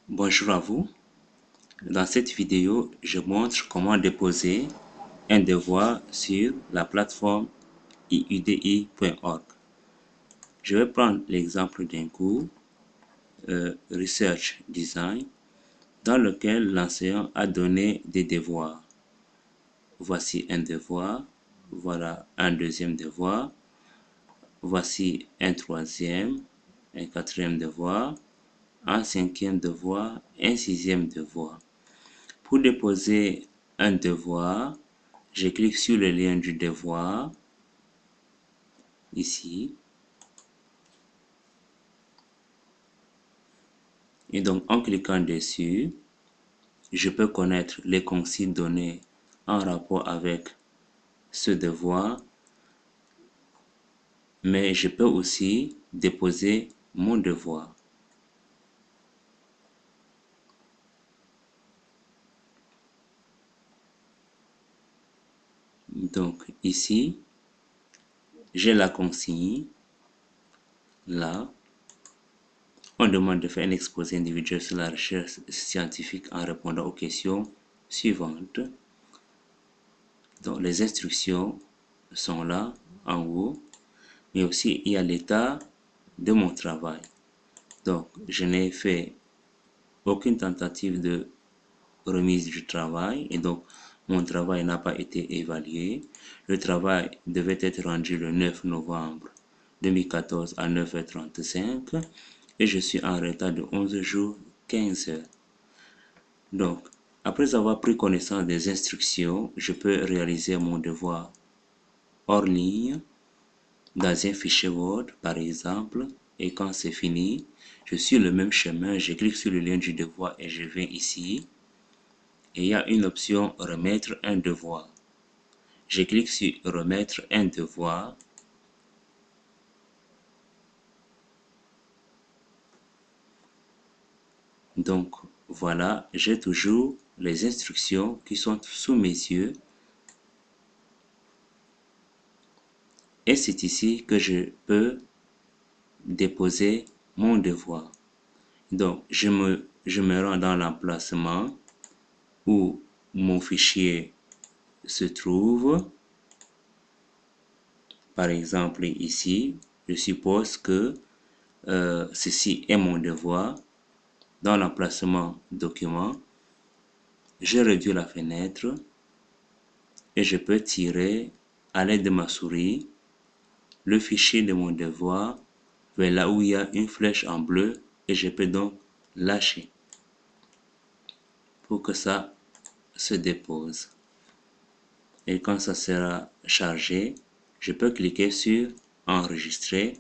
Bonjour à vous. Dans cette vidéo, je montre comment déposer un devoir sur la plateforme iudi.org. Je vais prendre l'exemple d'un cours Research Design dans lequel l'enseignant a donné des devoirs. Voici un devoir, voilà un deuxième devoir, voici un troisième, un quatrième devoir, un cinquième devoir, un sixième devoir. Pour déposer un devoir, je clique sur le lien du devoir, ici. Et donc, en cliquant dessus, je peux connaître les consignes données en rapport avec ce devoir, mais je peux aussi déposer mon devoir. Donc, ici, j'ai la consigne, là. On demande de faire un exposé individuel sur la recherche scientifique en répondant aux questions suivantes. Donc, les instructions sont là, en haut, mais aussi il y a l'état de mon travail. Donc, je n'ai fait aucune tentative de remise du travail et donc mon travail n'a pas été évalué. Le travail devait être rendu le 9 novembre 2014 à 9h35 et je suis en retard de 11 jours 15 heures. Donc, après avoir pris connaissance des instructions, je peux réaliser mon devoir hors ligne dans un fichier Word par exemple, et quand c'est fini, je suis le même chemin, je clique sur le lien du devoir et je viens ici et il y a une option remettre un devoir. Je clique sur remettre un devoir. Donc voilà, j'ai toujours les instructions qui sont sous mes yeux. Et c'est ici que je peux déposer mon devoir. Donc je me rends dans l'emplacement où mon fichier se trouve. Par exemple ici, je suppose que ceci est mon devoir. Dans l'emplacement document, je réduis la fenêtre et je peux tirer à l'aide de ma souris le fichier de mon devoir vers là où il y a une flèche en bleu et je peux donc lâcher pour que ça se dépose. Et quand ça sera chargé, je peux cliquer sur enregistrer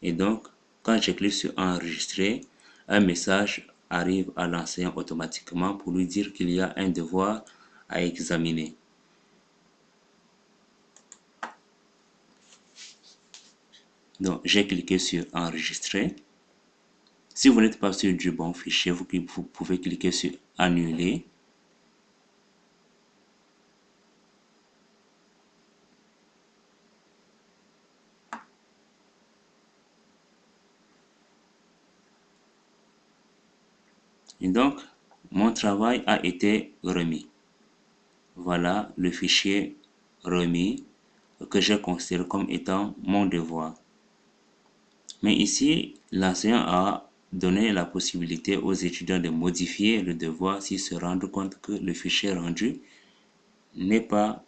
et donc quand je clique sur enregistrer, un message arrive à l'enseignant automatiquement pour lui dire qu'il y a un devoir à examiner. Donc, j'ai cliqué sur enregistrer. Si vous n'êtes pas sûr du bon fichier, vous pouvez cliquer sur annuler. Et donc, mon travail a été remis. Voilà le fichier remis que je considère comme étant mon devoir. Mais ici, l'enseignant a donné la possibilité aux étudiants de modifier le devoir s'ils se rendent compte que le fichier rendu n'est pas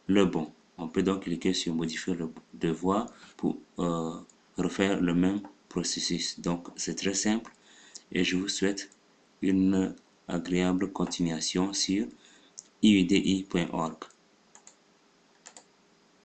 le bon. On peut donc cliquer sur modifier le devoir pour refaire le même processus. Donc c'est très simple et je vous souhaite une agréable continuation sur iudi.org.